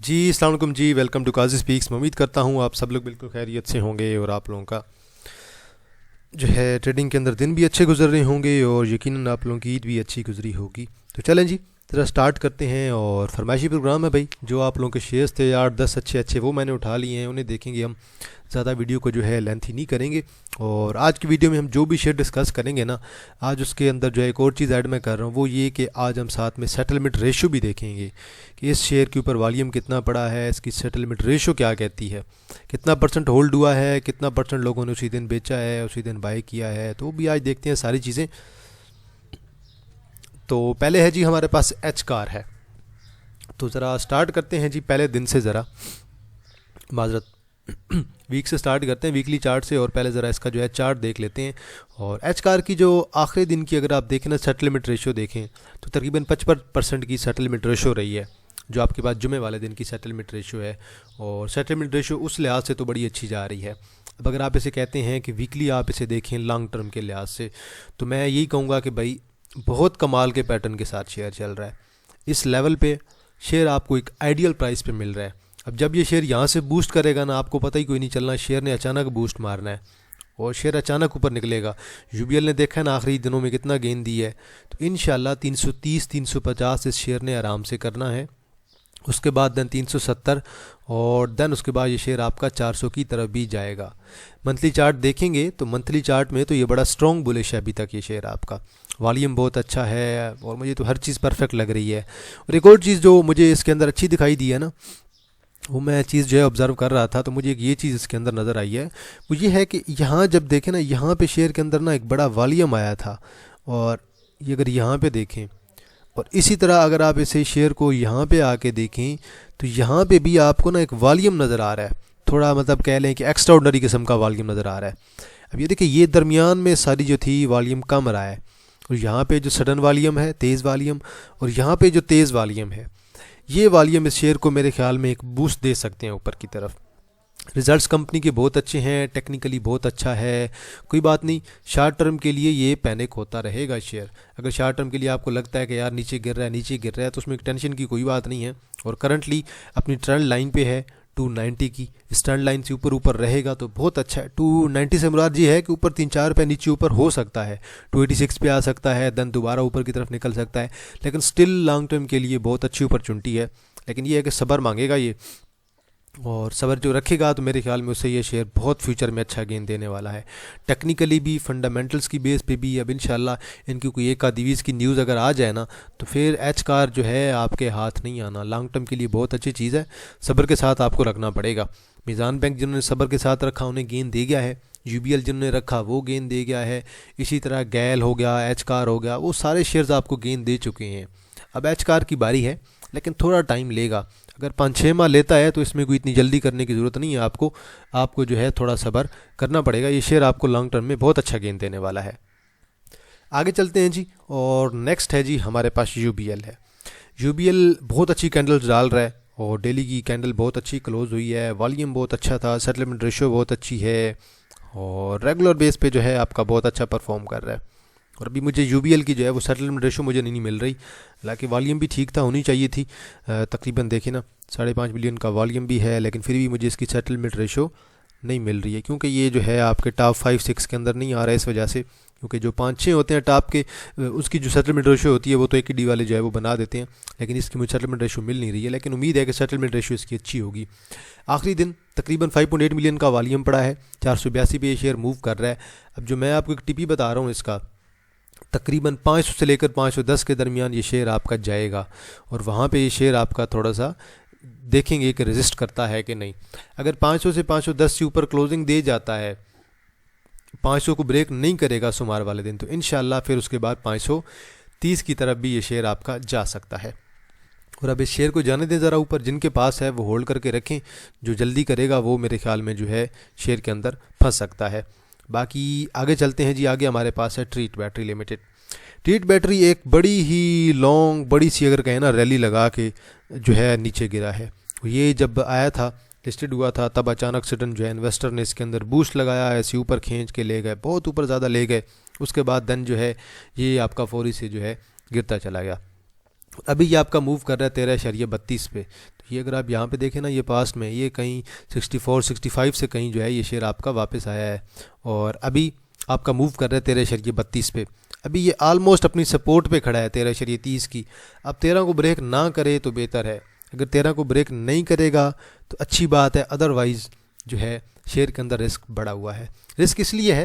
जी अस्सलाम वालेकुम जी। Welcome to Kazi speaks. मैं उम्मीद करता हूँ आप सब लोग बिल्कुल खैरियत से होंगे और आप लोगों का जो है ट्रेडिंग के अंदर दिन भी अच्छे गुजर रहे होंगे और यकीनन आप लोगों की ईद भी अच्छी गुजरी होगी। तो चलें जी, ज़रा स्टार्ट करते हैं। और फरमाइशी प्रोग्राम है भाई, जो आप लोगों के शेयर्स थे 8-10 अच्छे अच्छे वो मैंने उठा लिए हैं, उन्हें देखेंगे हम। ज़्यादा वीडियो को जो है लेंथी नहीं करेंगे। और आज की वीडियो में हम जो भी शेयर डिस्कस करेंगे ना, आज उसके अंदर जो है एक और चीज़ ऐड मैं कर रहा हूँ, वो ये कि आज हम साथ में सेटलमेंट रेशो भी देखेंगे कि इस शेयर के ऊपर वॉल्यूम कितना पड़ा है, इसकी सेटलमेंट रेशो क्या कहती है, कितना परसेंट होल्ड हुआ है, कितना परसेंट लोगों ने उसी दिन बेचा है, उसी दिन बाय किया है। तो वो भी आज देखते हैं सारी चीज़ें। तो पहले है जी हमारे पास एच कार है। तो ज़रा स्टार्ट करते हैं जी पहले दिन से, ज़रा माजरत वीक से स्टार्ट करते हैं, वीकली चार्ट से। और पहले ज़रा इसका जो है चार्ट देख लेते हैं। और एच कार की जो आखिरी दिन की अगर आप देखें ना, सेटलमेंट रेशो देखें तो तकरीबन 55% की सेटलमेंट रेशो रही है, जो आपके पास जुमे वाले दिन की सेटलमेंट रेशो है। और सेटलमेंट रेशो उस लिहाज से तो बड़ी अच्छी जा रही है। अब अगर आप इसे कहते हैं कि वीकली आप इसे देखें लॉन्ग टर्म के लिहाज से, तो मैं यही कहूँगा कि भाई बहुत कमाल के पैटर्न के साथ शेयर चल रहा है। इस लेवल पे शेयर आपको एक आइडियल प्राइस पे मिल रहा है। अब जब ये शेयर यहाँ से बूस्ट करेगा ना, आपको पता ही कोई नहीं चलना, शेयर ने अचानक बूस्ट मारना है और शेयर अचानक ऊपर निकलेगा। यूबीएल ने देखा है ना आखिरी दिनों में कितना गेन दी है। तो इंशाल्लाह 330-350 इस शेयर ने आराम से करना है। उसके बाद देन 370 और देन उसके बाद ये शेयर आपका 400 की तरफ भी जाएगा। मंथली चार्ट देखेंगे तो मंथली चार्ट में तो ये बड़ा स्ट्रॉन्ग बुलिश है अभी तक ये शेयर आपका। वॉल्यूम बहुत अच्छा है और मुझे तो हर चीज़ परफेक्ट लग रही है। और एक और चीज़ जो मुझे इसके अंदर अच्छी दिखाई दी है ना, वो मैं चीज़ जो है ऑब्ज़र्व कर रहा था, तो मुझे एक ये चीज़ इसके अंदर नज़र आई है। वो ये है कि यहाँ जब देखें ना, यहाँ पे शेयर के अंदर ना एक बड़ा वॉल्यूम आया था। और ये अगर यहाँ पे देखें और इसी तरह अगर आप इसे शेयर को यहाँ पे आके देखें, तो यहाँ पे भी आपको ना एक वॉल्यूम नज़र आ रहा है। थोड़ा मतलब कह लें कि एक्स्ट्रा ऑर्डिनरी किस्म का वॉल्यूम नज़र आ रहा है। अब ये देखिए, ये दरमियान में सारी जो थी वॉल्यूम कम रहा है, और यहाँ पे जो सडन वॉल्यूम है, तेज़ वॉल्यूम, और यहाँ पे जो तेज़ वॉल्यूम है, ये वॉल्यूम इस शेयर को मेरे ख्याल में एक बूस्ट दे सकते हैं ऊपर की तरफ। रिजल्ट्स कंपनी के बहुत अच्छे हैं, टेक्निकली बहुत अच्छा है, कोई बात नहीं। शॉर्ट टर्म के लिए ये पैनिक होता रहेगा शेयर। अगर शॉर्ट टर्म के लिए आपको लगता है कि यार नीचे गिर रहा है, नीचे गिर रहा है, तो उसमें टेंशन की कोई बात नहीं है। और करंटली अपनी ट्रेंड लाइन पे है 290 की। इस ट्रेंड लाइन से ऊपर ऊपर रहेगा तो बहुत अच्छा है। 290 से मुराद ये है कि ऊपर 3-4 रुपये नीचे ऊपर हो सकता है, 286 पे आ सकता है, देन दोबारा ऊपर की तरफ निकल सकता है। लेकिन स्टिल लॉन्ग टर्म के लिए बहुत अच्छी अपॉर्चुनिटी है। लेकिन ये है कि सब्र मांगेगा ये, और सब्र जो रखेगा तो मेरे ख्याल में उससे ये शेयर बहुत फ्यूचर में अच्छा गेन देने वाला है। टेक्निकली भी, फंडामेंटल्स की बेस पे भी। अब इंशाल्लाह इनकी कोई एक आधीवीज़ की न्यूज़ अगर आ जाए ना, तो फिर एच कार जो है आपके हाथ नहीं आना। लॉन्ग टर्म के लिए बहुत अच्छी चीज़ है, सब्र के साथ आपको रखना पड़ेगा। मीज़ान बैंक जिन्होंने सब्र के साथ रखा उन्हें गेन दे गया है, यूबीएल जिन्होंने रखा वो गेन दे गया है, इसी तरह गैल हो गया, एच कार हो गया, वो सारे शेयर्स आपको गेन दे चुके हैं। अब एच कार की बारी है, लेकिन थोड़ा टाइम लेगा। अगर 5-6 माह लेता है तो इसमें कोई इतनी जल्दी करने की ज़रूरत नहीं है आपको जो है थोड़ा सब्र करना पड़ेगा। ये शेयर आपको लॉन्ग टर्म में बहुत अच्छा गेन देने वाला है। आगे चलते हैं जी, और नेक्स्ट है जी हमारे पास यूबीएल है। यूबीएल बहुत अच्छी कैंडल्स डाल रहा है और डेली की कैंडल बहुत अच्छी क्लोज हुई है, वॉल्यूम बहुत अच्छा था, सेटलमेंट रेशियो बहुत अच्छी है, और रेगुलर बेस पे जो है आपका बहुत अच्छा परफॉर्म कर रहा है। और अभी मुझे यूबीएल की जो है वो सेटलमेंट रेशो मुझे नहीं मिल रही, हालांकि वॉल्यूम भी ठीक था, होनी चाहिए थी। तकरीबन देखें ना 5.5 बिलियन का वॉल्यूम भी है, लेकिन फिर भी मुझे इसकी सेटलमेंट रेशो नहीं मिल रही है, क्योंकि ये जो है आपके टॉप 5-6 के अंदर नहीं आ रहा है। इस वजह से, क्योंकि जो 5-6 होते हैं टॉप के, उसकी जो सेटलमेंट रेशो होती है वो तो एक ही डी वाले जो है वो बना देते हैं, लेकिन इसकी मुझे सेटलमेंट रेशो मिल नहीं रही है। लेकिन उम्मीद है कि सेटलमेंट रेशो इसकी अच्छी होगी। आखिरी दिन तकरीबन 5.8 मिलियन का वॉल्यूम पड़ा है, 482 पे ये शेयर मूव कर रहा है। अब जो मैं आपको एक टिपी बता रहा हूँ इसका, तकरीबन 500 से लेकर 510 के दरमियान ये शेयर आपका जाएगा, और वहाँ पे ये शेयर आपका थोड़ा सा देखेंगे कि रेजिस्ट करता है कि नहीं। अगर 500 से 510 से ऊपर क्लोजिंग दे जाता है, 500 को ब्रेक नहीं करेगा सोमवार वाले दिन, तो इंशाल्लाह फिर उसके बाद 530 की तरफ भी ये शेयर आपका जा सकता है। और अब इस शेयर को जाने दें ज़रा ऊपर, जिनके पास है वो होल्ड करके रखें, जो जल्दी करेगा वो मेरे ख्याल में जो है शेयर के अंदर फंस सकता है। बाकी आगे चलते हैं जी। आगे हमारे पास है treat battery limited. Treat battery एक बड़ी ही लॉन्ग, बड़ी सी अगर कहें ना, रैली लगा के जो है नीचे गिरा है। ये जब आया था, लिस्टेड हुआ था, तब अचानक सडन जो है इन्वेस्टर ने इसके अंदर बूस्ट लगाया, ऐसे ऊपर खींच के ले गए, बहुत ऊपर ज़्यादा ले गए। उसके बाद देन जो है ये आपका फौरी से जो है गिरता चला गया। अभी ये आपका मूव कर रहा है 13.32 पे। तो ये अगर आप यहाँ पे देखें ना, ये पास्ट में ये कहीं 64-65 से कहीं जो है ये शेयर आपका वापस आया है, और अभी आपका मूव कर रहा है 13.32 पे। अभी ये आलमोस्ट अपनी सपोर्ट पे खड़ा है 13.30 की। अब 13 को ब्रेक ना करे तो बेहतर है, अगर 13 को ब्रेक नहीं करेगा तो अच्छी बात है, अदरवाइज़ जो है शेयर के अंदर रिस्क बढ़ा हुआ है। रिस्क इसलिए है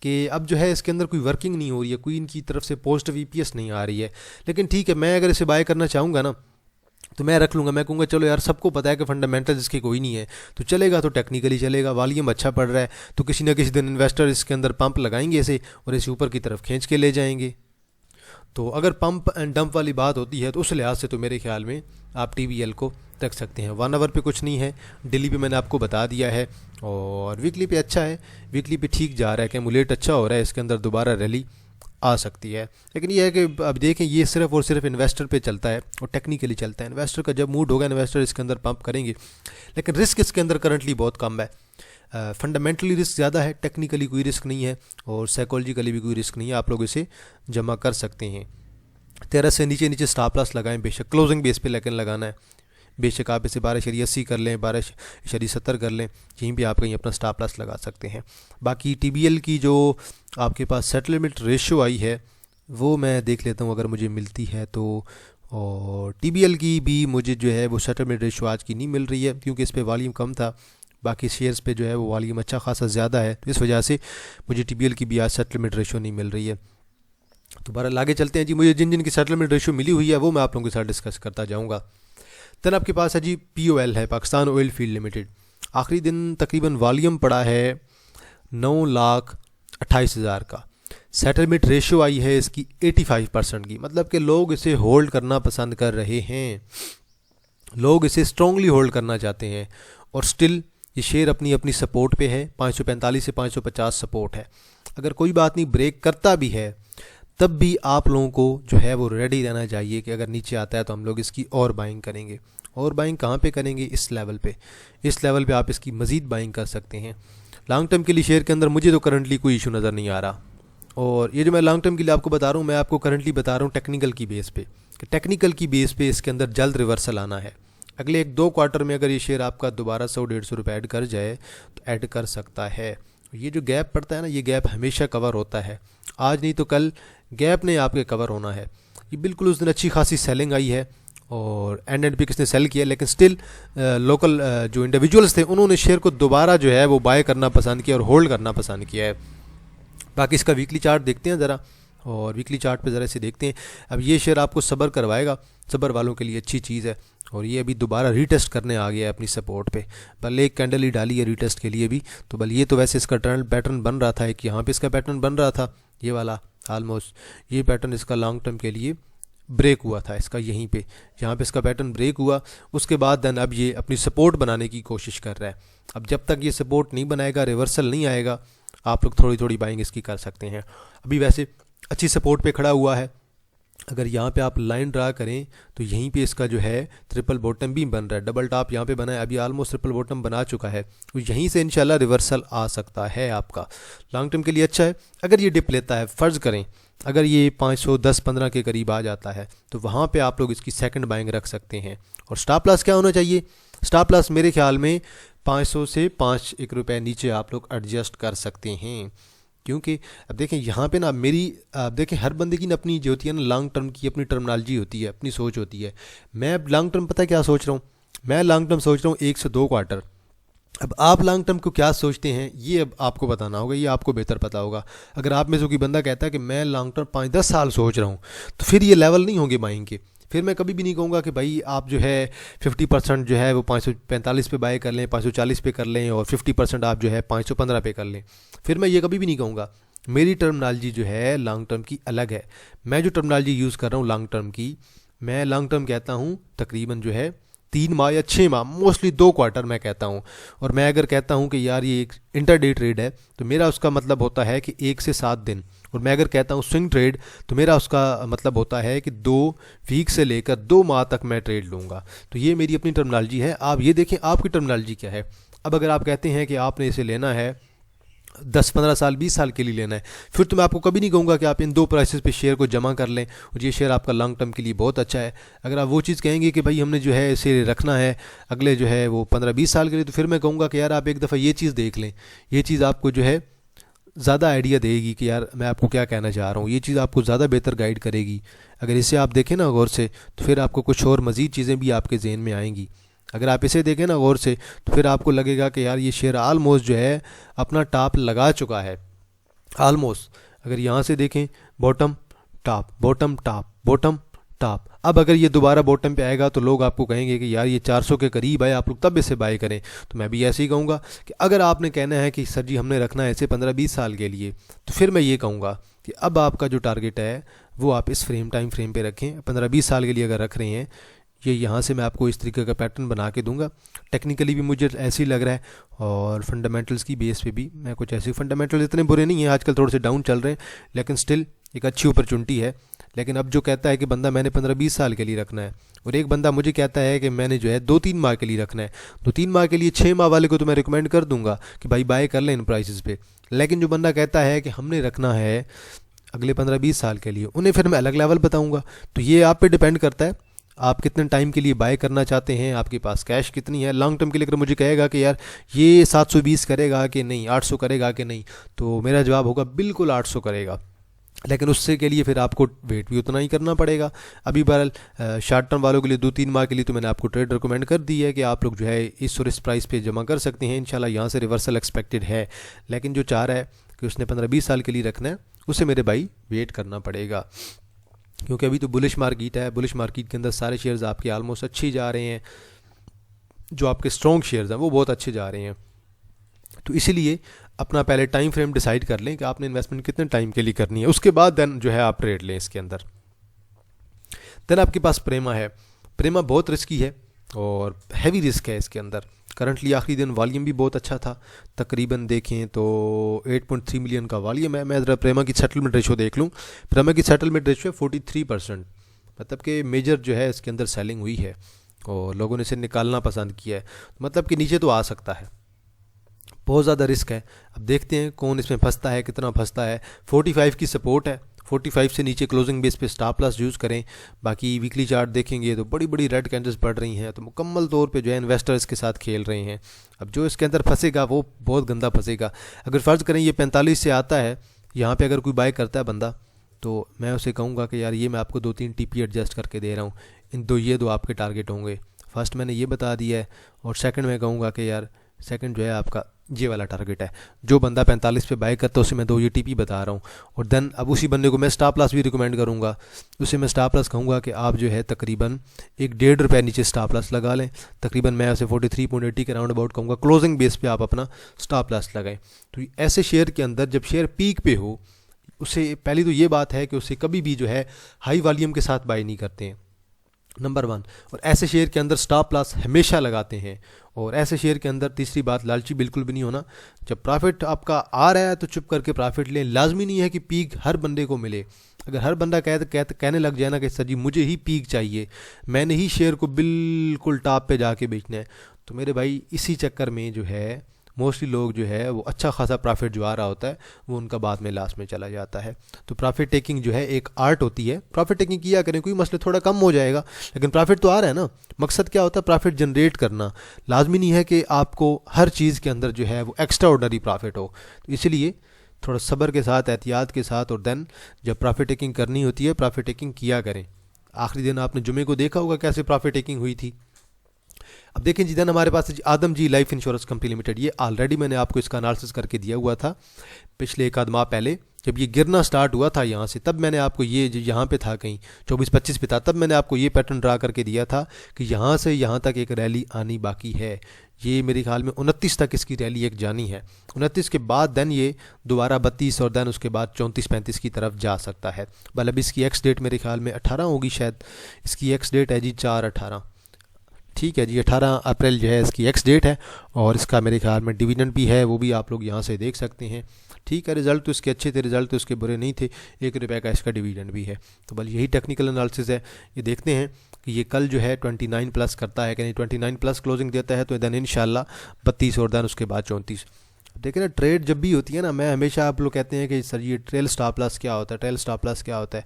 कि अब जो है इसके अंदर कोई वर्किंग नहीं हो रही है, कोई इनकी तरफ से पोस्ट वीपीएस नहीं आ रही है। लेकिन ठीक है, मैं अगर इसे बाय करना चाहूँगा ना तो मैं रख लूँगा, मैं कहूँगा चलो यार सबको पता है कि फंडामेंटल्स इसके कोई नहीं है, तो चलेगा तो टेक्निकली चलेगा, वॉल्यूम अच्छा पड़ रहा है, तो किसी ना किसी दिन इन्वेस्टर इसके अंदर पंप लगाएंगे इसे और इसे ऊपर की तरफ खींच के ले जाएंगे। तो अगर पंप एंड डंप वाली बात होती है तो उस लिहाज से तो मेरे ख्याल में आप TVL को रख सकते हैं। 1 आवर पे कुछ नहीं है, डेली पे मैंने आपको बता दिया है, और वीकली पे अच्छा है, वीकली पे ठीक जा रहा है, कैमुलेट अच्छा हो रहा है, इसके अंदर दोबारा रैली आ सकती है। लेकिन ये है कि अब देखें, ये सिर्फ और सिर्फ इन्वेस्टर पे चलता है और टेक्निकली चलता है। इन्वेस्टर का जब मूड होगा इन्वेस्टर इसके अंदर पंप करेंगे, लेकिन रिस्क इसके अंदर करंटली बहुत कम है। फंडामेंटली रिस्क ज़्यादा है, टेक्निकली कोई रिस्क नहीं है, और साइकोलॉजिकली भी कोई रिस्क नहीं है, आप लोग इसे जमा कर सकते हैं। 13 से नीचे नीचे स्टॉप लॉस लगाएं बेशक, क्लोजिंग बेस पे लेकिन लगाना है। बेशक आप इसे 12.80 कर लें, 12.70 कर लें, यहीं पे आप कहीं अपना स्टॉप लॉस लगा सकते हैं। बाकी TBL की जो आपके पास सेटलमेंट रेशियो आई है वो मैं देख लेता हूँ अगर मुझे मिलती है तो। और TBL की भी मुझे जो है वो सेटलमेंट रेशियो आज की नहीं मिल रही है, क्योंकि इस पर वॉल्यूम कम था, बाकी शेयर्स पे जो है वो वॉल्यूम अच्छा खासा ज़्यादा है, तो इस वजह से मुझे TBL की भी आज सेटलमेंट रेशियो नहीं मिल रही है। तो बहरहाल आगे चलते हैं जी। मुझे जिन जिन की सेटलमेंट रेशियो मिली हुई है वो मैं आप लोगों के साथ डिस्कस करता जाऊँगा। देन आपके पास है जी POL है, पाकिस्तान ऑयल फील्ड लिमिटेड। आखिरी दिन तकरीबन वॉल्यूम पड़ा है 9,28,000 का। सेटलमेंट रेशियो आई है इसकी 85% की, मतलब कि लोग इसे होल्ड करना पसंद कर रहे हैं, लोग इसे स्ट्रांगली होल्ड करना चाहते हैं। और स्टिल ये शेयर अपनी अपनी सपोर्ट पे है, 545 से 550 सपोर्ट है। अगर कोई बात नहीं ब्रेक करता भी है तब भी आप लोगों को जो है वो रेडी रहना चाहिए कि अगर नीचे आता है तो हम लोग इसकी और बाइंग करेंगे। और बाइंग कहाँ पे करेंगे? इस लेवल पे। इस लेवल पे आप इसकी मज़ीद बाइंग कर सकते हैं। लॉन्ग टर्म के लिए शेयर के अंदर मुझे तो करंटली कोई इशू नज़र नहीं आ रहा। और ये जो मैं लॉन्ग टर्म के लिए आपको बता रहा हूँ, मैं आपको करंटली बता रहा हूँ टेक्निकल की बेस पे, कि टेक्निकल की बेस पे इसके अंदर जल्द रिवर्सल आना है। अगले 1-2 क्वार्टर में अगर ये शेयर आपका दोबारा 100-150 रुपये ऐड कर जाए तो ऐड कर सकता है। ये जो गैप पड़ता है ना, ये गैप हमेशा कवर होता है, आज नहीं तो कल गैप ने आपके कवर होना है। ये बिल्कुल उस दिन अच्छी खासी सेलिंग आई है और एंड पे किसने सेल किया, लेकिन स्टिल लोकल जो इंडिविजुअल्स थे उन्होंने शेयर को दोबारा जो है वो बाय करना पसंद किया और होल्ड करना पसंद किया है। बाकी इसका वीकली चार्ट देखते हैं ज़रा, और वीकली चार्ट पे ज़रा इसे देखते हैं। अब ये शेयर आपको सब्र करवाएगा, सब्र वालों के लिए अच्छी चीज़ है। और ये अभी दोबारा रीटेस्ट करने आ गया है अपनी सपोर्ट पे, भले एक कैंडल ही डाली है रीटेस्ट के लिए भी, तो बल ये तो वैसे इसका टर्न पैटर्न बन रहा था, एक यहाँ पे इसका पैटर्न बन रहा था, ये वाला ऑलमोस्ट ये पैटर्न इसका लॉन्ग टर्म के लिए ब्रेक हुआ था इसका, यहीं पे यहाँ पे इसका पैटर्न ब्रेक हुआ। उसके बाद देन अब ये अपनी सपोर्ट बनाने की कोशिश कर रहा है। अब जब तक ये सपोर्ट नहीं बनाएगा, रिवर्सल नहीं आएगा, आप लोग थोड़ी थोड़ी बाइंग इसकी कर सकते हैं। अभी वैसे अच्छी सपोर्ट पे खड़ा हुआ है। अगर यहाँ पे आप लाइन ड्रा करें तो यहीं पे इसका जो है ट्रिपल बॉटम भी बन रहा है, डबल टॉप यहाँ पे बना है, अभी ऑलमोस्ट ट्रिपल बॉटम बना चुका है, तो यहीं से इंशाल्लाह रिवर्सल आ सकता है आपका। लॉन्ग टर्म के लिए अच्छा है। अगर ये डिप लेता है, फ़र्ज़ करें अगर ये 510-15 के करीब आ जाता है, तो वहाँ पे आप लोग इसकी सेकंड बाइंग रख सकते हैं। और स्टॉप लॉस क्या होना चाहिए? स्टॉप लॉस मेरे ख्याल में 500 से 5-1 रुपये नीचे आप लोग एडजस्ट कर सकते हैं, क्योंकि अब देखें यहाँ पे ना मेरी अब देखें हर बंदे की ना अपनी जो होती है ना लॉन्ग टर्म की अपनी टर्मिनोलॉजी होती है, अपनी सोच होती है। मैं लॉन्ग टर्म पता क्या सोच रहा हूँ? मैं लॉन्ग टर्म सोच रहा हूँ 1 से 2 क्वार्टर। अब आप लॉन्ग टर्म को क्या सोचते हैं ये अब आपको बताना होगा, ये आपको बेहतर पता होगा। अगर आप में से कोई बंदा कहता है कि मैं लॉन्ग टर्म 5-10 साल सोच रहा हूँ, तो फिर ये लेवल नहीं होंगे बाइंग के। फिर मैं कभी भी नहीं कहूँगा कि भाई आप जो है 50% जो है वो 545 पे बाय कर लें, 540 पे कर लें, और 50% आप जो है 515 पे कर लें। फिर मैं ये कभी भी नहीं कहूँगा। मेरी टर्मिनोलॉजी जो है लॉन्ग टर्म की अलग है। मैं जो टर्मिनोलॉजी यूज़ कर रहा हूँ लॉन्ग टर्म की, मैं लॉन्ग टर्म कहता हूँ तकरीबन जो है 3 माह या 6 माह, मोस्टली 2 क्वार्टर मैं कहता हूँ। और मैं अगर कहता हूँ कि यार ये एक इंटरडे ट्रेड है, तो मेरा उसका मतलब होता है कि 1 से 7 दिन। और मैं अगर कहता हूँ स्विंग ट्रेड, तो मेरा उसका मतलब होता है कि 2 वीक से लेकर 2 माह तक मैं ट्रेड लूँगा। तो ये मेरी अपनी टर्मिनोलॉजी है। आप ये देखें आपकी टर्मिनोलॉजी क्या है। अब अगर आप कहते हैं कि आपने इसे लेना है 10-15 साल 20 साल के लिए लेना है, फिर तो मैं आपको कभी नहीं कहूँगा कि आप इन दो प्राइसेस पे शेयर को जमा कर लें और ये शेयर आपका लॉन्ग टर्म के लिए बहुत अच्छा है। अगर आप वो चीज़ कहेंगे कि भाई हमने जो है इसे रखना है अगले जो है वो 15-20 साल के लिए, तो फिर मैं कहूँगा कि यार आप एक दफ़ा ये चीज़ देख लें। ये चीज़ आपको जो है ज़्यादा आइडिया देगी कि यार मैं आपको क्या कहना चाह रहा हूँ, ये चीज़ आपको ज़्यादा बेहतर गाइड करेगी। अगर इसे आप देखें ना गौर से, तो फिर आपको कुछ और मज़ीद चीज़ें भी आपके जहन में आएंगी। अगर आप इसे देखें ना गौर से, तो फिर आपको लगेगा कि यार ये शेयर आलमोस्ट जो है अपना टॉप लगा चुका है। आलमोस्ट अगर यहाँ से देखें, bottom top bottom top bottom top, अब अगर ये दोबारा बॉटम पे आएगा तो लोग आपको कहेंगे कि यार ये 400 के करीब है, आप लोग तब इसे बाय करें। तो मैं भी ऐसे ही कहूँगा कि अगर आपने कहना है कि सर जी हमने रखना है ऐसे 15-20 साल के लिए, तो फिर मैं ये कहूँगा कि अब आपका जो टारगेट है वो आप इस टाइम फ्रेम पे रखें। 15-20 साल के लिए अगर रख रहे हैं, ये यहाँ से मैं आपको इस तरीके का पैटर्न बना के दूंगा। टेक्निकली भी मुझे ऐसे ही लग रहा है और फंडामेंटल्स की बेस पे भी मैं कुछ ऐसे, फंडामेंटल इतने बुरे नहीं हैं, आजकल थोड़े से डाउन चल रहे हैं, लेकिन स्टिल एक अच्छी अपॉर्चुनिटी है। लेकिन अब जो कहता है कि बंदा मैंने 15-20 साल के लिए रखना है, और एक बंदा मुझे कहता है कि मैंने जो है 2-3 माह के लिए रखना है, 2-3 माह के लिए 6 माह वाले को तो मैं रिकमेंड कर दूंगा कि भाई बाय कर लें इन प्राइसेस पे। लेकिन जो बंदा कहता है कि हमने रखना है अगले 15-20 साल के लिए, उन्हें फिर मैं अलग लेवल बताऊंगा। तो ये आप पे डिपेंड करता है आप कितने टाइम के लिए बाय करना चाहते हैं, आपके पास कैश कितनी है। लॉन्ग टर्म के लिए अगर मुझे कहेगा कि यार ये 720 करेगा कि नहीं, 800 करेगा कि नहीं, तो मेरा जवाब होगा बिल्कुल 800 करेगा। लेकिन उससे के लिए फिर आपको वेट भी उतना ही करना पड़ेगा। अभी बहरहाल शॉर्ट टर्म वालों के लिए 2-3 माह के लिए तो मैंने आपको ट्रेड रिकमेंड कर दी है कि आप लोग जो है इस और इस प्राइस पे जमा कर सकते हैं। इंशाल्लाह यहाँ से रिवर्सल एक्सपेक्टेड है। लेकिन जो चाह रहा है कि उसने 15-20 साल के लिए रखना है, उसे मेरे भाई वेट करना पड़ेगा, क्योंकि अभी तो बुलिश मार्केट है। बुलिश मार्केट के अंदर सारे शेयर्स आपके आलमोस्ट अच्छे जा रहे हैं, जो आपके स्ट्रॉन्ग शेयर्स हैं वो बहुत अच्छे जा रहे हैं। तो इसीलिए अपना पहले टाइम फ्रेम डिसाइड कर लें कि आपने इन्वेस्टमेंट कितने टाइम के लिए करनी है, उसके बाद देन जो है आप ट्रेड लें इसके अंदर। देन आपके पास प्रेमा है। प्रेमा बहुत रिस्की है और हैवी रिस्क है इसके अंदर। करंटली आखिरी दिन वॉल्यूम भी बहुत अच्छा था, तकरीबन देखें तो 8.3 मिलियन का वॉल्यूम है। मैं ज़रा प्रेमा की सेटलमेंट रेशो देख लूँ। प्रेमा की सेटलमेंट रेशो है 43%, मतलब कि मेजर जो है इसके अंदर सेलिंग हुई है और लोगों ने इसे निकालना पसंद किया है, मतलब कि नीचे तो आ सकता है। बहुत ज़्यादा रिस्क है। अब देखते हैं कौन इसमें फंसता है, कितना फंसता है। 45 की सपोर्ट है, 45 से नीचे क्लोजिंग बेस पे स्टॉप लॉस यूज़ करें। बाकी वीकली चार्ट देखेंगे तो बड़ी बड़ी रेड कैंडल्स बढ़ रही हैं, तो मुकम्मल तौर पे जो है इन्वेस्टर्स के साथ खेल रहे हैं। अब जो इसके अंदर फंसेगा वो बहुत गंदा फंसेगा। अगर फ़र्ज़ करें ये 45 से आता है, यहाँ पर अगर कोई बाय करता है बंदा, तो मैं उसे कहूँगा कि यार ये मैं आपको 2-3 टीपी एडजस्ट करके दे रहा हूँ, ये दो आपके टारगेट होंगे। फर्स्ट मैंने ये बता दिया है, और सेकंड मैं कहूँगा कि यार सेकंड जो है आपका ये वाला टारगेट है। जो बंदा 45 पे बाय करता है उसे मैं 2 ये टीपी बता रहा हूँ। और देन अब उसी बंदे को मैं स्टॉप लॉस भी रिकमेंड करूँगा। उसे मैं स्टॉप लॉस कहूँगा कि आप जो है तकरीबन 1-1.5 रुपये नीचे स्टॉप लॉस लगा लें। तकरीबन मैं उसे 43.80 के राउंड अबाउट कहूँगा, क्लोजिंग बेस पे आप अपना स्टॉप लॉस लगाएं। तो ऐसे शेयर के अंदर जब शेयर पीक पे हो, उसे पहली तो ये बात है कि उसे कभी भी जो है हाई वॉल्यूम के साथ बाय नहीं करते हैं, नंबर 1। और ऐसे शेयर के अंदर स्टॉप लॉस हमेशा लगाते हैं। और ऐसे शेयर के अंदर तीसरी बात, लालची बिल्कुल भी नहीं होना। जब प्रॉफिट आपका आ रहा है तो चुप करके प्रॉफिट लें। लाजमी नहीं है कि पीक हर बंदे को मिले। अगर हर बंदा कहने लग जाए ना कि सर जी मुझे ही पीक चाहिए, मैंने ही शेयर को बिल्कुल टॉप पे जाके बेचना है, तो मेरे भाई इसी चक्कर में जो है मोस्टली लोग जो है वो अच्छा खासा प्रॉफिट जो आ रहा होता है वो उनका बाद में लास्ट में चला जाता है। तो प्रॉफिट टेकिंग जो है एक आर्ट होती है। प्रॉफिट टेकिंग किया करें, कोई मसले थोड़ा कम हो जाएगा, लेकिन प्रॉफिट तो आ रहा है ना। मकसद क्या होता है? प्रॉफिट जनरेट करना। लाजमी नहीं है कि आपको हर चीज़ के अंदर जो है वो एक्स्ट्रा ऑर्डनरी प्रॉफिट हो। तो इसलिए थोड़ा सब्र के साथ, एहतियात के साथ, और देन जब प्रॉफिट टेकिंग करनी होती है प्रॉफिट टेकिंग किया करें। आखिरी दिन आपने जुमे को देखा होगा कैसे प्रॉफिट टेकिंग हुई थी। अब देखें जी, देन हमारे पास आदम जी लाइफ इंश्योरेंस कंपनी लिमिटेड। ये ऑलरेडी मैंने आपको इसका एनालिसिस करके दिया हुआ था पिछले 1 आध माह पहले। जब ये गिरना स्टार्ट हुआ था यहाँ से, तब मैंने आपको ये यहाँ पे था कहीं 24-25 पे था, तब मैंने आपको ये पैटर्न ड्रा करके दिया था कि यहाँ से यहाँ तक एक रैली आनी बाकी है। ये मेरे ख्याल में 29 तक इसकी रैली एक जानी है। 29 के बाद देन ये दोबारा 32 और देन उसके बाद 34-35 की तरफ जा सकता है। मतलब इसकी एक्स डेट मेरे ख्याल में 18 होगी शायद। इसकी एक्स डेट है जी 4/18, ठीक है जी, 18 अप्रैल जो है इसकी एक्स डेट है। और इसका मेरे ख्याल में डिविडेंड भी है, वो भी आप लोग यहाँ से देख सकते हैं। ठीक है, रिज़ल्ट तो इसके अच्छे थे, रिज़ल्ट तो इसके बुरे नहीं थे। 1 रुपये का इसका डिविडेंड भी है। तो बल यही टेक्निकल एनालिसिस है। ये देखते हैं कि ये कल जो है 29 प्लस करता है कि नहीं। 29 प्लस क्लोजिंग देता है तो देन इंशाल्लाह 32 और देन उसके बाद 34। तो देखिए ना, ट्रेड जब भी होती है ना, मैं हमेशा, आप लोग कहते हैं कि सर ये ट्रेल स्टॉप लॉस क्या होता है, ट्रेल स्टॉप लॉस क्या होता है।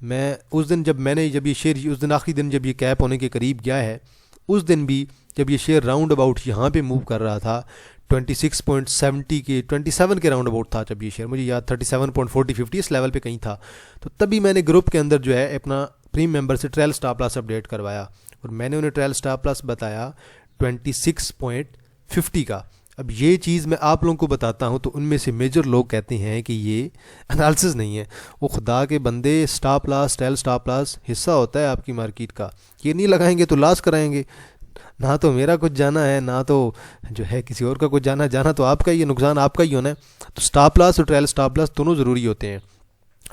मैं उस दिन जब ये शेयर उस दिन आखिरी दिन जब ये कैप होने के करीब गया है, उस दिन भी जब ये शेयर राउंड अबाउट यहाँ पे मूव कर रहा था 26.70 के 27 के राउंड अबाउट था जब ये शेयर, मुझे याद 37.40 50 इस लेवल पे कहीं था। तो तभी मैंने ग्रुप के अंदर जो है अपना प्रीमियम मेंबर से ट्रेल स्टॉप लॉस अपडेट करवाया और मैंने उन्हें ट्रेल स्टॉप लॉस बताया 26.50 का। अब ये चीज़ मैं आप लोगों को बताता हूँ तो उनमें से मेजर लोग कहते हैं कि ये एनालिसिस नहीं है। वो खुदा के बंदे, stop loss, trail stop loss हिस्सा होता है आपकी मार्केट का, ये नहीं लगाएंगे तो लॉस कराएंगे। ना तो मेरा कुछ जाना है, ना तो जो है किसी और का कुछ जाना तो आपका ही है, नुकसान आपका ही होना है। तो स्टॉप लॉस और ट्रेल स्टॉप लॉस दोनों ज़रूरी होते हैं।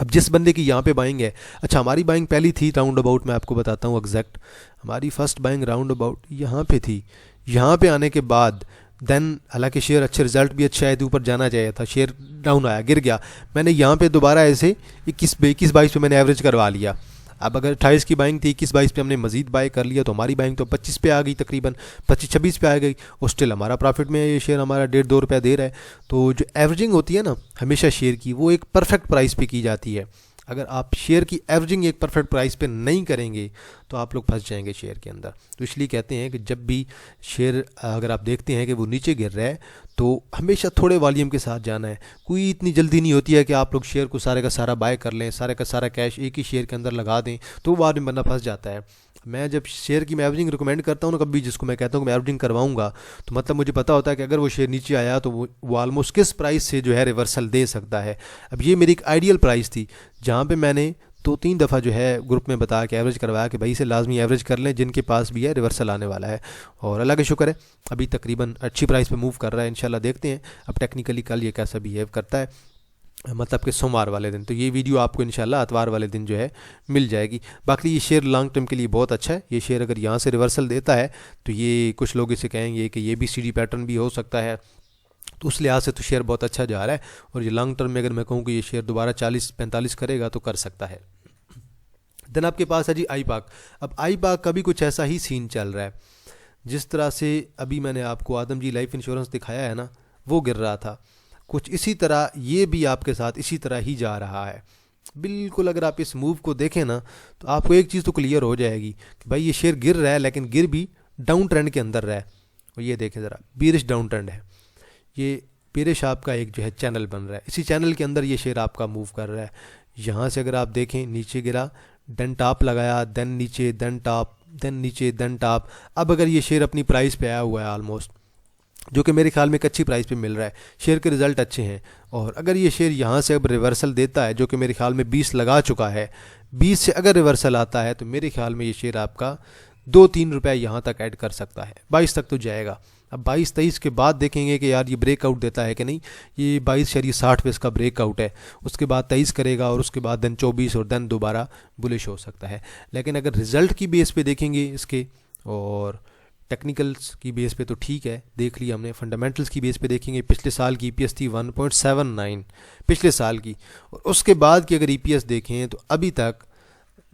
अब जिस बंदे की यहाँ पे बाइंग है, अच्छा हमारी बाइंग पहली थी राउंड अबाउट, मैं आपको बताता हूँ एग्जैक्ट, हमारी फर्स्ट बाइंग राउंड अबाउट यहाँ पे थी। यहाँ पे आने के बाद देन हालांकि शेयर अच्छे रिजल्ट भी अच्छे आए थे, ऊपर जाना चाहिए था, शेयर डाउन आया, गिर गया। मैंने यहाँ पे दोबारा ऐसे 21-22 पे मैंने एवरेज करवा लिया। अब अगर 28 की बाइंग थी, 21-22 पे हमने मजीद बाय कर लिया तो हमारी बाइंग तो 25 पे आ गई, तकरीबन 25-26 पे आ गई और स्टिल हमारा प्रॉफिट में ये शेयर हमारा 1.5-2 रुपया दे रहा है। तो जो एवरेजिंग होती है ना हमेशा शेयर की, वो एक परफेक्ट प्राइस पे की जाती है। अगर आप शेयर की एवरेजिंग एक परफेक्ट प्राइस पे नहीं करेंगे तो आप लोग फंस जाएंगे शेयर के अंदर। तो इसलिए कहते हैं कि जब भी शेयर अगर आप देखते हैं कि वो नीचे गिर रहा है तो हमेशा थोड़े वॉल्यूम के साथ जाना है। कोई इतनी जल्दी नहीं होती है कि आप लोग शेयर को सारे का सारा बाय कर लें, सारे का सारा कैश एक ही शेयर के अंदर लगा दें, तो बाद में बंदा फंस जाता है। मैं जब शेयर की मैं एवरेजिंग रिकमेंड करता हूँ ना कभी, जिसको मैं कहता हूँ कि मैं एवरेजिंग करवाऊंगा, तो मतलब मुझे पता होता है कि अगर वो शेयर नीचे आया तो वो ऑलमोस्ट किस प्राइस से जो है रिवर्सल दे सकता है। अब ये मेरी एक आइडियल प्राइस थी जहाँ पे मैंने 2-3 दफ़ा जो है ग्रुप में बता के एवरेज करवाया कि भाई इसे लाजमी एवरेज कर लें, जिनके पास भी है रिवर्सल आने वाला है। और अल्लाह का शुक्र है अभी तकरीबन अच्छी प्राइस पे मूव कर रहा है। इंशाल्लाह देखते हैं अब टेक्निकली कल ये कैसा बिहेव करता है, मतलब कि सोमवार वाले दिन। तो ये वीडियो आपको इंशाल्लाह इतवार वाले दिन जो है मिल जाएगी। बाकी ये शेयर लॉन्ग टर्म के लिए बहुत अच्छा है। ये शेयर अगर यहाँ से रिवर्सल देता है तो ये कुछ लोग इसे कहेंगे कि ये भी सीडी पैटर्न भी हो सकता है, तो उस लिहाज से तो शेयर बहुत अच्छा जा रहा है। और ये लॉन्ग टर्म में अगर मैं कहूँ कि ये शेयर दोबारा 40-45 करेगा तो कर सकता है। देन आपके पास है जी आई पाक। अब आई पाक का भी कुछ ऐसा ही सीन चल रहा है, जिस तरह से अभी मैंने आपको आदम जी लाइफ इंश्योरेंस दिखाया है ना, वो गिर रहा था, कुछ इसी तरह ये भी आपके साथ इसी तरह ही जा रहा है बिल्कुल। अगर आप इस मूव को देखें ना तो आपको एक चीज़ तो क्लियर हो जाएगी कि भाई ये शेयर गिर रहा है, लेकिन गिर भी डाउन ट्रेंड के अंदर रहा है। और ये देखें ज़रा, बीरिश डाउन ट्रेंड है, ये बीरिश आपका एक जो है चैनल बन रहा है, इसी चैनल के अंदर ये शेयर आपका मूव कर रहा है। यहाँ से अगर आप देखें, नीचे गिरा, देन टॉप लगाया, देन नीचे, देन टॉप, देन नीचे, देन टॉप। अब अगर ये शेयर अपनी प्राइस पे आया हुआ है ऑलमोस्ट, जो कि मेरे ख्याल में एक अच्छी प्राइस पे मिल रहा है, शेयर के रिज़ल्ट अच्छे हैं, और अगर ये शेयर यहाँ से अब रिवर्सल देता है, जो कि मेरे ख्याल में 20 लगा चुका है, 20 से अगर रिवर्सल आता है तो मेरे ख्याल में ये शेयर आपका 2-3 रुपये यहाँ तक ऐड कर सकता है, 22 तक तो जाएगा। अब 22-23 के बाद देखेंगे कि यार ये ब्रेकआउट देता है कि नहीं। ये 22 शरीय 60 पे इसका ब्रेकआउट है, उसके बाद 23 करेगा और उसके बाद देन 24 और देन दोबारा बुलिश हो सकता है। लेकिन अगर रिज़ल्ट की बेस पे देखेंगे इसके, और टेक्निकल्स की बेस पे तो ठीक है, देख लिया हमने, फंडामेंटल्स की बेस पे देखेंगे, पिछले साल की ईपीएस थी 1.79 पिछले साल की, और उसके बाद की अगर ईपीएस देखें तो अभी तक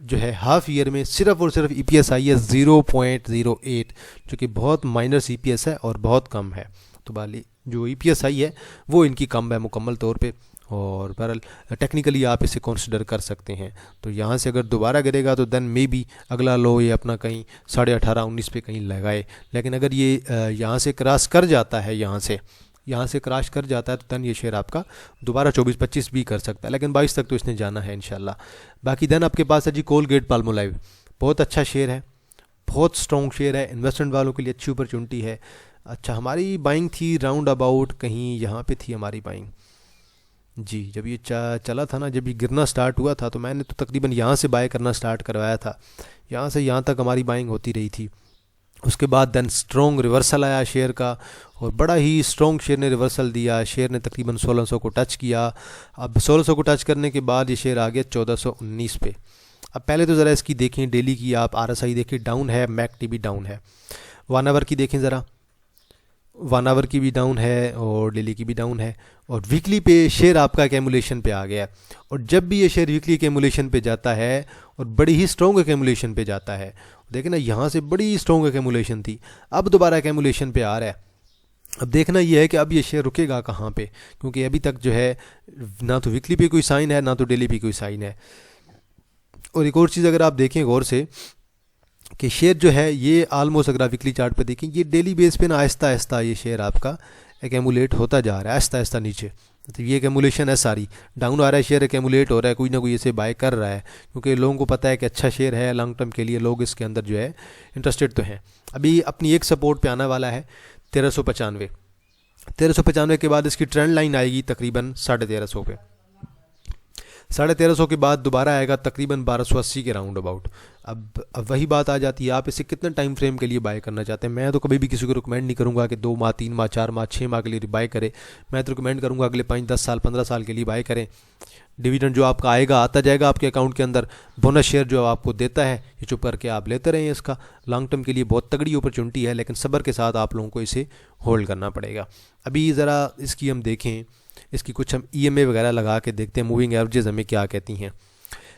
जो है हाफ ईयर में सिर्फ और सिर्फ ईपीएस आई है 0.08, जो कि बहुत माइनर ईपीएस है और बहुत कम है। तो बाली जो ईपीएस आई है वो इनकी कम है मुकम्मल तौर पे, और बहरहाल टेक्निकली आप इसे कंसिडर कर सकते हैं। तो यहाँ से अगर दोबारा गिरेगा तो देन मे बी अगला लो ये अपना कहीं 18.5-19 पे कहीं लगाए। लेकिन अगर ये यहाँ से क्रॉस कर जाता है, यहाँ से क्रॉस कर जाता है तो देन ये शेयर आपका दोबारा 24-25 भी कर सकता है, लेकिन 22 तक तो इसने जाना है इंशाल्लाह। बाकी देन आपके पास है जी कोलगेट पाल्मोलाइव, बहुत अच्छा शेयर है, बहुत स्ट्रॉन्ग शेयर है, इन्वेस्टमेंट वालों के लिए अच्छी अपॉर्चुनिटी है। अच्छा, हमारी बाइंग थी राउंड अबाउट कहीं यहाँ पे थी हमारी बाइंग जी, जब ये चला था ना, जब ये गिरना स्टार्ट हुआ था तो मैंने तो तकरीबन यहाँ से बाय करना स्टार्ट करवाया था, यहाँ से यहाँ तक हमारी बाइंग होती रही थी। उसके बाद देन स्ट्रॉन्ग रिवर्सल आया शेयर का, और बड़ा ही स्ट्रॉन्ग शेयर ने रिवर्सल दिया, शेयर ने तकरीबन 1600 को टच किया। अब 1600 को टच करने के बाद ये शेयर आ गया 1419 पे। अब पहले तो ज़रा इसकी देखें डेली की, आप आरएसआई देखें डाउन है, मैकटी भी डाउन है, 1 आवर की देखें ज़रा, 1 आवर की भी डाउन है और डेली की भी डाउन है, और वीकली पे शेयर आपका एक्यूमुलेशन पे आ गया। और जब भी ये शेयर वीकली एक्यूमुलेशन पे जाता है और बड़ी ही स्ट्रॉन्ग एक्यूमुलेशन पे जाता है, देखें ना यहाँ से बड़ी स्ट्रॉन्ग एक्यूमुलेशन थी, अब दोबारा एक्यूमुलेशन पे आ रहा है, अब देखना ये है कि अब ये शेयर रुकेगा कहाँ पे, क्योंकि अभी तक जो है ना तो वीकली पे कोई साइन है ना तो डेली पे कोई साइन है। और एक और चीज़ अगर आप देखें गौर से कि शेयर जो है ये ऑलमोस्ट, अगर आप वीकली चार्ट पे देखें, ये डेली बेस पे ना आहिस्ता आहिस्ता ये शेयर आपका एकमुलेट होता जा रहा है आहिस्ता आहिस्ता नीचे। तो ये एकमुलेशन है सारी, डाउन आ रहा है शेयर, एकमुलेट हो रहा है, कोई ना कोई इसे बाय कर रहा है, क्योंकि लोगों को पता है कि अच्छा शेयर है लॉन्ग टर्म के लिए, लोग इसके अंदर जो है इंटरेस्टेड तो हैं। अभी अपनी एक सपोर्ट पे आने वाला है 1395। 1395 के बाद इसकी ट्रेंड लाइन आएगी तकरीबन 1350 पे। 1350 के बाद दोबारा आएगा तकरीबन 1280 के राउंड अबाउट। अब वही बात आ जाती है, आप इसे कितने टाइम फ्रेम के लिए बाय करना चाहते हैं। मैं तो कभी भी किसी को रिकमेंड नहीं करूंगा कि 2 माह 3 माह 4 माह 6 माह के लिए बाय करें। मैं तो रिकमेंड करूंगा अगले 5 10 साल 15 साल के लिए बाय करें। डिविडेंड जो आपका आएगा आता जाएगा आपके अकाउंट के अंदर, बोनस शेयर जो आपको देता है ये चुप करके आप लेते रहें। इसका लॉन्ग टर्म के लिए बहुत तगड़ी अपॉर्चुनिटी है, लेकिन सब्र के साथ आप लोगों को इसे होल्ड करना पड़ेगा। अभी ज़रा इसकी हम देखें, इसकी कुछ हम EMA वगैरह लगा के देखते हैं, मूविंग एवरेजेस हमें क्या कहती हैं।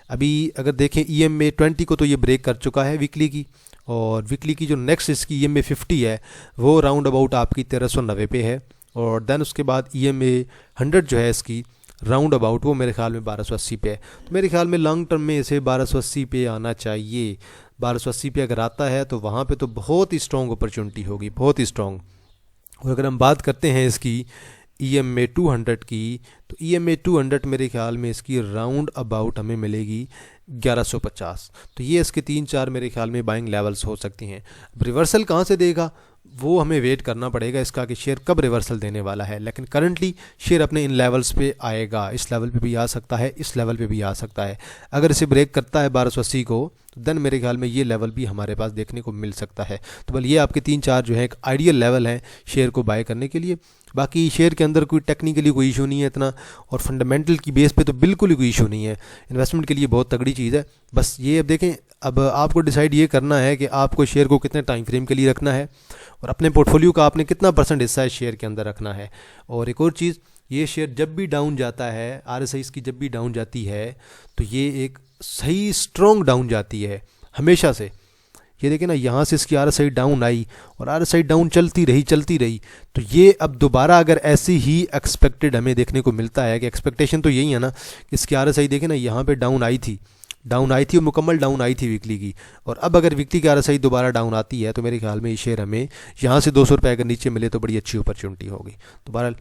अभी अगर देखें EMA 20 को तो ये ब्रेक कर चुका है वीकली की, और वीकली की जो नेक्स्ट इसकी EMA 50 है वो राउंड अबाउट आपकी 1390 पे है। और देन उसके बाद EMA 100 जो है इसकी राउंड अबाउट वो मेरे ख्याल में 1280 पे है। तो मेरे ख्याल में लॉन्ग टर्म में इसे 1280 पे आना चाहिए। 1280 पे अगर आता है तो वहाँ पे तो बहुत ही स्ट्रॉन्ग अपॉर्चुनिटी होगी, बहुत ही स्ट्रॉन्ग। और अगर हम बात करते हैं इसकी EMA 200 की, तो EMA 200 मेरे ख्याल में इसकी राउंड अबाउट हमें मिलेगी 1150। तो ये इसके 3-4 मेरे ख्याल में बाइंग लेवल्स हो सकती हैं। अब रिवर्सल कहाँ से देगा वो हमें वेट करना पड़ेगा इसका कि शेयर कब रिवर्सल देने वाला है, लेकिन करंटली शेयर अपने इन लेवल्स पे आएगा। इस लेवल पे भी आ सकता है, इस लेवल पे भी आ सकता है। अगर इसे ब्रेक करता है 1280 को, तो देन मेरे ख्याल में ये लेवल भी हमारे पास देखने को मिल सकता है। तो बल ये आपके 3-4 जो है एक आइडियल लेवल हैं शेयर को बाय करने के लिए। बाकी शेयर के अंदर कोई टेक्निकली कोई इशू नहीं है इतना, और फंडामेंटल की बेस पे तो बिल्कुल ही कोई इशू नहीं है। इन्वेस्टमेंट के लिए बहुत तगड़ी चीज़ है। बस ये अब देखें, अब आपको डिसाइड ये करना है कि आपको शेयर को कितने टाइम फ्रेम के लिए रखना है, और अपने पोर्टफोलियो का आपने कितना % हिस्सा इस शेयर के अंदर रखना है। और एक और चीज़, ये शेयर जब भी डाउन जाता है, RSI इसकी जब भी डाउन जाती है तो ये एक सही स्ट्रॉन्ग डाउन जाती है हमेशा से। ये देखिए ना, यहाँ से इसकी RSI डाउन आई और RSI डाउन चलती रही, तो ये अब दोबारा अगर ऐसी ही एक्सपेक्टेड हमें देखने को मिलता है कि एक्सपेक्टेशन तो यही है ना कि इसकी RSI देखें ना, यहाँ पे डाउन आई थी और मुकम्मल डाउन आई थी वीकली की। और अब अगर वीकली की RSI दोबारा डाउन आती है तो मेरे ख्याल में ये शेयर हमें यहाँ से 200 रुपये अगर नीचे मिले तो बड़ी अच्छी अपॉर्चुनिटी होगी। तो बहरहाल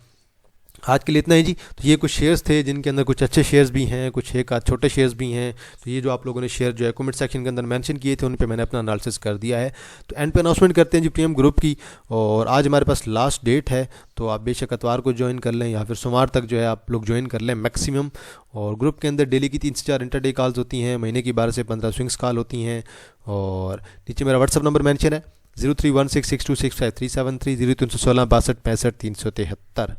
आज के लिए इतना ही जी। तो ये कुछ शेयर्स थे जिनके अंदर कुछ अच्छे शेयर्स भी हैं, कुछ एक आध छोटे शेयर्स भी हैं। तो ये जो आप लोगों ने शेयर जो है कमेंट सेक्शन के अंदर मेंशन किए थे उन पे मैंने अपना एनालिसिस कर दिया है। तो एंड पे अनाउंसमेंट करते हैं जी प्रीमियम ग्रुप की, और आज हमारे पास लास्ट डेट है, तो आप बेशक इतवार को ज्वाइन कर लें या फिर सोमवार तक जो है आप लोग ज्वाइन कर लें मैक्सिमम। और ग्रुप के अंदर डेली की 3 से 4 इंटरडे कॉल्स होती हैं, महीने की 12 से 15 स्विंग्स कॉल होती हैं। और नीचे मेरा व्हाट्सअप नंबर मेंशन है 0316626537 0316 62 65 373।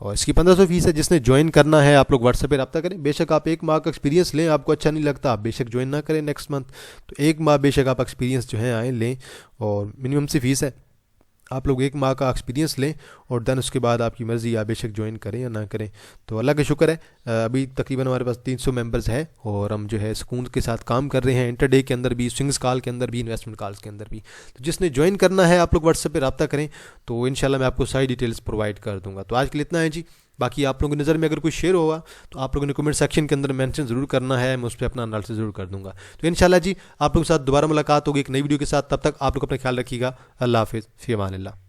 और इसकी 1500 फीस है। जिसने ज्वाइन करना है आप लोग व्हाट्सएप पे रब्ता करें। बेशक आप 1 माह का एक्सपीरियंस लें, आपको अच्छा नहीं लगता आप बेशक ज्वाइन ना करें नेक्स्ट मंथ। तो 1 माह बेशक आप एक्सपीरियंस जो है आए लें, और मिनिमम सी फीस है, आप लोग 1 माह का एक्सपीरियंस लें और देन उसके बाद आपकी मर्ज़ी, आप बेशक ज्वाइन करें या ना करें। तो अल्लाह का शुक्र है अभी तकरीबन हमारे पास 300 मेंबर्स हैं, और हम जो है सुकून के साथ काम कर रहे हैं, इंटरडे के अंदर भी, स्विंग्स कॉल के अंदर भी, इन्वेस्टमेंट कॉल्स के अंदर भी। तो जिसने ज्वाइन करना है आप लोग व्हाट्सएप पर रब्ता करें, तो इंशाल्लाह मैं आपको सारी डिटेल्स प्रोवाइड कर दूँगा। तो आज के लिए इतना है जी। बाकी आप लोगों की नज़र में अगर कोई शेयर होगा तो आप लोगों ने कमेंट सेक्शन के अंदर मेंशन ज़रूर करना है, मैं उस पर अपना एनालिसिस ज़रूर कर दूंगा। तो इंशाल्लाह जी आप लोगों के साथ दोबारा मुलाकात होगी एक नई वीडियो के साथ। तब तक आप लोग अपना ख्याल रखिएगा। अल्लाह हाफिज़, फ़ी अमान अल्लाह।